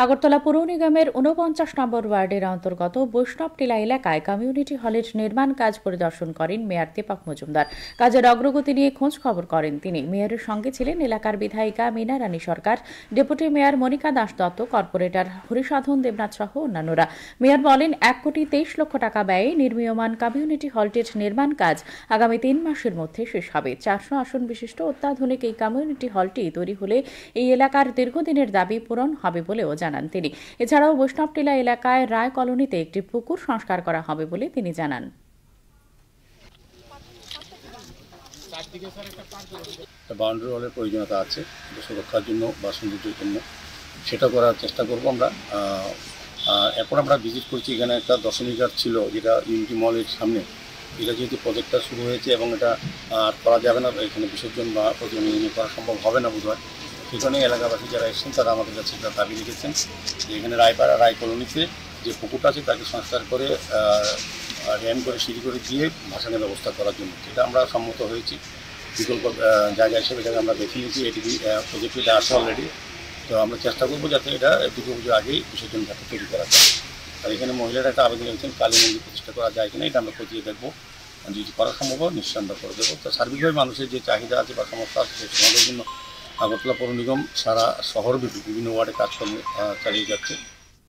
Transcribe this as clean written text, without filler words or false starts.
আগরতলা পৌর নিগমের ৪৯ নম্বর ওয়ার্ডের অন্তর্গত বৈষ্ণবটিলা এলাকায় কমিউনিটি হলের নির্মাণ কাজ পরিদর্শন করেন মেয়র দীপক মজুমদার। কাজের অগ্রগতি নিয়ে খোঁজ খবর করেন তিনি। মেয়রের সঙ্গে ছিলেন এলাকার বিধায়িকা Mina Rani Sarkar, deputy mayor Monika Das Dutta, corporator Harisadhan Debnath সহ অন্যান্যরা। মেয়র বলেন, ১,২৩,০০,০০০ টাকা ব্যয়ে নির্মীয়মান কমিউনিটি হলটির নির্মাণ কাজ আগামী ৩ মাসের মধ্যে শেষ হবে। ৪০০ আসন বিশিষ্ট অত্যাধুনিক এই কমিউনিটি হলটি তৈরি হলে এই এলাকার দীর্ঘদিনের দাবি পূরণ হবে বলেও জানান তিনি। এছাড়াও বৈষ্ণবটিলা এলাকায় রায় কলোনিতে একটি পুকুর সংস্কার করা হবে বলে তিনি জানান। বাউন্ডারি ওয়ালের প্রয়োজনীয়তা আছে সুরক্ষার জন্য বা সৌন্দর্যের জন্য, সেটা করার চেষ্টা করব আমরা। এরপর আমরা ভিজিট করছি, এখানে একটা দর্শনীয় ঘাট ছিল যেটা ইউনিটি মলের সামনে। এটা যেহেতু প্রজেক্টটা শুরু হয়েছে এবং এটা আর করা যাবে না, এখানে বিসর্জন বা প্রতিনিধি করা সম্ভব হবে না বোধহয়। সেখানে এলাকাবাসী যারা এসেছেন তারা আমাদের কাছে একটা দাবি রেখেছেন যে এখানে রায় কলোনিতে যে পুকুরটা আছে তাকে সংস্কার করে র্যাম করে সিঁড়ি করে দিয়ে ভাসানের ব্যবস্থা করার জন্য। সেটা আমরা সম্মত হয়েছি। বিকল্প জায়গা হিসেবে এটাকে আমরা দেখে নিয়েছি। এটি প্রজেক্টটা আছে অলরেডি। তো আমরা চেষ্টা করবো যাতে এটা দুর্গা পুজোর আগেই বিসর্জন ঘাটে তৈরি করা যায়। আর এখানে মহিলারা একটা আবেদন রেখেছেন কালী মন্দির প্রতিষ্ঠা করা যায় কিনা, এটা আমরা খতিয়ে দেখবো। যদি করা সম্ভব হয় নিশ্চয় আমরা করে দেবো। তো সার্বিকভাবে মানুষের যে চাহিদা আছে বা সমস্যা আছে সেই সমাধানের জন্য আগরতলা পৌর নিগম সারা শহরব্যাপী বিভিন্ন ওয়ার্ডে কাজকর্ম চালিয়ে যাচ্ছে।